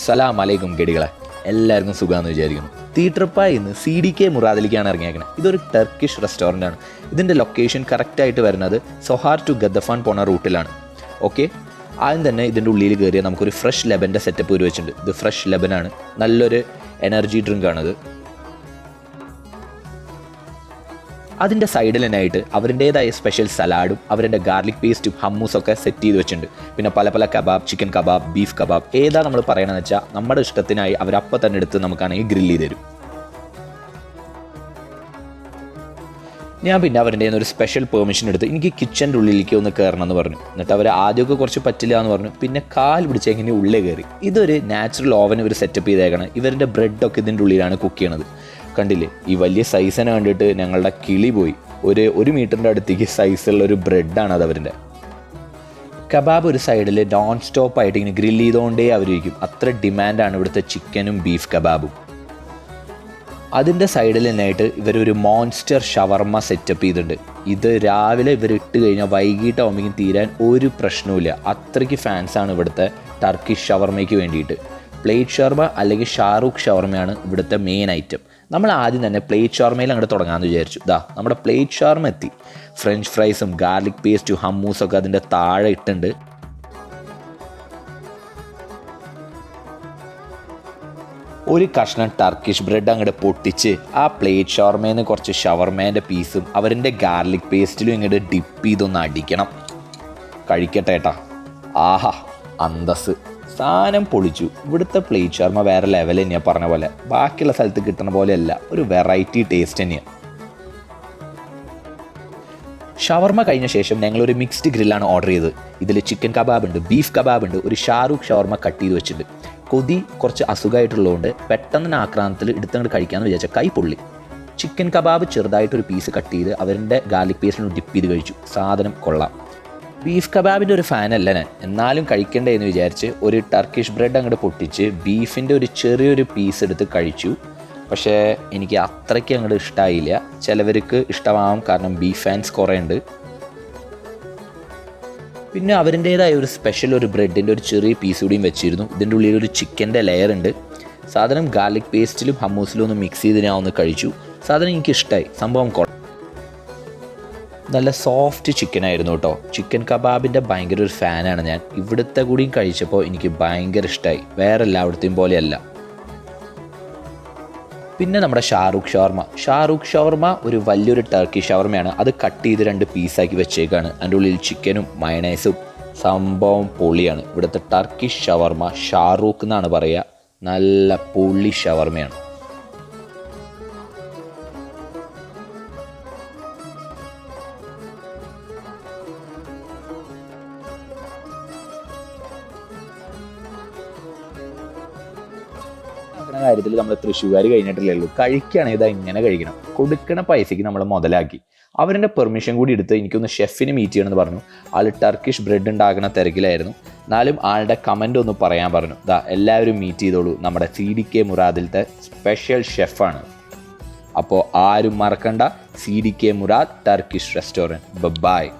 സലാം അലൈക്കും ഗഡികളെ, എല്ലാവർക്കും സുഖമാണെന്ന് വിചാരിക്കുന്നു. തീട്രിപ്പായി ഇന്ന് CDK മുറാദിലേക്കാണ് ഇറങ്ങിയേക്കുന്നത്. ഇതൊരു ടർക്കിഷ് റെസ്റ്റോറൻ്റ് ആണ്. ഇതിൻ്റെ ലൊക്കേഷൻ കറക്റ്റായിട്ട് വരുന്നത് സൊഹാർ ടു ഗദ്ദഫാൻ പോണ റൂട്ടിലാണ്. ഓക്കെ, ആദ്യം തന്നെ ഇതിൻ്റെ ഉള്ളിൽ കയറിയാൽ നമുക്കൊരു ഫ്രഷ് ലെബൻ്റെ സെറ്റപ്പ് ഒരു വെച്ചിട്ടുണ്ട്. ഇത് ഫ്രഷ് ലെബനാണ്, നല്ലൊരു എനർജി ഡ്രിങ്കാണിത്. അതിൻ്റെ സൈഡിൽ തന്നെയായിട്ട് അവരുടേതായ സ്പെഷ്യൽ സലാഡും അവരുടെ ഗാർലിക് പേസ്റ്റും ഹമ്മൂസൊക്കെ സെറ്റ് ചെയ്ത് വെച്ചിട്ടുണ്ട്. പിന്നെ പല പല kebab, chicken kebab, beef kebab, ഏതാ നമ്മൾ പറയണമെന്ന് വെച്ചാൽ നമ്മുടെ ഇഷ്ടത്തിനായി അവരപ്പം തന്നെ എടുത്ത് നമുക്കാണെങ്കിൽ ഗ്രില്ല് ചെയ്ത് തരും. ഞാൻ പിന്നെ അവരുടെ ഒരു സ്പെഷ്യൽ പെർമിഷൻ എടുത്ത് എനിക്ക് കിച്ചൻ്റെ ഉള്ളിലേക്ക് ഒന്ന് കയറണം എന്ന് പറഞ്ഞു. എന്നിട്ട് അവർ ആദ്യമൊക്കെ കുറച്ച് പറ്റില്ല എന്ന് പറഞ്ഞു. പിന്നെ കാൽ പിടിച്ച് എങ്ങനെ ഉള്ളിൽ കയറി. ഇതൊരു നാച്ചുറൽ ഓവൻ ഇവർ സെറ്റപ്പ് ചെയ്തേക്കണം. ഇവരുടെ ബ്രെഡൊക്കെ ഇതിൻ്റെ ഉള്ളിലാണ് കുക്ക് ചെയ്യണത്. കണ്ടില്ലേ, ഈ വലിയ സൈസിനെ കണ്ടിട്ട് ഞങ്ങളുടെ കിളി പോയി. ഒരു മീറ്ററിൻ്റെ അടുത്തേക്ക് സൈസുള്ള ഒരു ബ്രെഡാണ് അത് അവരുടെ. കബാബ് ഒരു സൈഡിൽ നോൺ സ്റ്റോപ്പായിട്ട് ഇങ്ങനെ ഗ്രില്ല് ചെയ്തുകൊണ്ടേ അവരിക്കും. അത്ര ഡിമാൻഡാണ് ഇവിടുത്തെ ചിക്കനും ബീഫ് കബാബും. അതിൻ്റെ സൈഡിൽ തന്നെയായിട്ട് ഇവരൊരു മോൺസ്റ്റർ ഷവർമ സെറ്റപ്പ് ചെയ്തിട്ടുണ്ട്. ഇത് രാവിലെ ഇവർ ഇട്ട് കഴിഞ്ഞാൽ വൈകിട്ടാകുമ്പോഴേക്കും തീരാൻ ഒരു പ്രശ്നവുമില്ല. അത്രയ്ക്ക് ഫാൻസാണ് ഇവിടുത്തെ ടർക്കിഷ് ഷവർമയ്ക്ക് വേണ്ടിയിട്ട്. പ്ലേറ്റ് ഷവർമ അല്ലെങ്കിൽ ഷാറൂഖ് ഷവർമയാണ് ഇവിടുത്തെ മെയിൻ ഐറ്റം. നമ്മൾ ആദ്യം തന്നെ പ്ലേറ്റ് ഷവർമയിൽ അങ്ങോട്ട് തുടങ്ങാമെന്ന് വിചാരിച്ചു. നമ്മുടെ പ്ലേറ്റ് ഷവർമ എത്തി. ഫ്രഞ്ച് ഫ്രൈസും ഗാർലിക് പേസ്റ്റും ഹമ്മൂസൊക്കെ അതിൻ്റെ താഴെ ഇട്ടുണ്ട്. ഒരു കഷ്ണം ടർക്കിഷ് ബ്രെഡ് അങ്ങോട്ട് പൊട്ടിച്ച് ആ പ്ലേറ്റ് ഷവർമയിൽ നിന്ന് കുറച്ച് ഷവർമേൻ്റെ പീസും അവരുടെ ഗാർലിക് പേസ്റ്റിലും ഇങ്ങോട്ട് ഡിപ്പ് ചെയ്തൊന്ന് അടിക്കണം. കഴിക്കട്ടെ ഏട്ടാ. ആഹാ, അന്തസ്, സാധനം പൊളിച്ചു. ഇവിടുത്തെ പ്ലേറ്റ് ഷവർമ വേറെ ലെവൽ തന്നെയാണ്. പറഞ്ഞ പോലെ ബാക്കിയുള്ള സ്ഥലത്ത് കിട്ടുന്ന പോലെയല്ല, ഒരു വെറൈറ്റി ടേസ്റ്റ് തന്നെയാണ്. ഷവർമ കഴിഞ്ഞ ശേഷം ഞങ്ങളൊരു മിക്സ്ഡ് ഗ്രില്ലാണ് ഓർഡർ ചെയ്തത്. ഇതിൽ ചിക്കൻ കബാബ് ഉണ്ട്, ബീഫ് കബാബ് ഉണ്ട്, ഒരു ഷാറൂഖ് ഷവർമ കട്ട് ചെയ്ത് വെച്ചിട്ടുണ്ട്. കൊതി കുറച്ച് അസുഖമായിട്ടുള്ളതുകൊണ്ട് പെട്ടെന്ന് ആക്രാന്തത്തിൽ എടുത്തങ്ങോട്ട് കഴിക്കാമെന്ന് വിചാരിച്ചാൽ കൈ പൊള്ളി. ചിക്കൻ കബാബ് ചെറുതായിട്ടൊരു പീസ് കട്ട് ചെയ്ത് അവരുടെ ഗാർലിക് പേസ്റ്റിന് ഡിപ്പ് ചെയ്ത് കഴിച്ചു. സാധനം കൊള്ളാം. ബീഫ് കബാബിൻ്റെ ഒരു ഫാനല്ല ഞാൻ, എന്നാലും കഴിക്കണ്ടേ എന്ന് വിചാരിച്ച് ഒരു ടർക്കിഷ് ബ്രെഡ് അങ്ങോട്ട് പൊട്ടിച്ച് ബീഫിൻ്റെ ഒരു ചെറിയൊരു പീസ് എടുത്ത് കഴിച്ചു. പക്ഷേ എനിക്ക് അത്രയ്ക്ക് അങ്ങോട്ട് ഇഷ്ടമായില്ല. ചിലവർക്ക് ഇഷ്ടമാവും, കാരണം ബീഫ് ഫാൻസ് കുറേ ഉണ്ട്. പിന്നെ അവരുടേതായ ഒരു സ്പെഷ്യൽ ഒരു ബ്രെഡിൻ്റെ ഒരു ചെറിയ പീസ് കൂടിയും വെച്ചിരുന്നു. ഇതിൻ്റെ ഉള്ളിൽ ഒരു ചിക്കൻ്റെ ലെയർ ഉണ്ട്. സാധനം ഗാർലിക് പേസ്റ്റിലും ഹമ്മൂസിലും ഒന്ന് മിക്സ് ചെയ്ത് ഞാൻ ഒന്ന് കഴിച്ചു. സാധനം എനിക്ക് ഇഷ്ടമായി. സംഭവം നല്ല സോഫ്റ്റ് ചിക്കനായിരുന്നു കേട്ടോ. ചിക്കൻ കബാബിൻ്റെ ഭയങ്കര ഒരു ഫാനാണ് ഞാൻ. ഇവിടുത്തെ കൂടിയും കഴിച്ചപ്പോൾ എനിക്ക് ഭയങ്കര ഇഷ്ടമായി. വേറെ എല്ലായിടത്തെയും പോലെയല്ല. പിന്നെ നമ്മുടെ ഷാറൂഖ് ഷവർമ ഒരു വലിയൊരു ടർക്കി ഷവർമയാണ്. അത് കട്ട് ചെയ്ത് 2 പീസാക്കി വെച്ചേക്കാണ്. അതിൻ്റെ ഉള്ളിൽ ചിക്കനും മയണൈസും. സംഭവം പൊളിയാണ്. ഇവിടുത്തെ ടർക്കിഷ് ഷവർമ ഷാറൂഖ് എന്നാണ് പറയുക. നല്ല പൊള്ളി ഷവർമയാണ്. കാര്യത്തിൽ നമ്മൾ തൃശ്ശൂർ കഴിഞ്ഞിട്ടില്ലേ ഉള്ളൂ. കഴിക്കുകയാണെങ്കിൽ ഇതാ ഇങ്ങനെ കഴിക്കണം. കൊടുക്കണ പൈസയ്ക്ക് നമ്മൾ മുതലാക്കി. അവരുടെ പെർമിഷൻ കൂടി എടുത്ത് എനിക്കൊന്ന് ഷെഫിനെ മീറ്റ് ചെയ്യണമെന്ന് പറഞ്ഞു. ആൾ ടർക്കിഷ് ബ്രെഡ് ഉണ്ടാക്കുന്ന തിരക്കിലായിരുന്നു. എന്നാലും ആളുടെ കമൻ്റ് ഒന്ന് പറയാൻ പറഞ്ഞു. എല്ലാവരും മീറ്റ് ചെയ്തോളൂ, നമ്മുടെ CDK മുറാദിലത്തെ സ്പെഷ്യൽ ഷെഫാണ്. അപ്പോൾ ആരും മറക്കണ്ട, CDK Murad Turkish restaurant. By.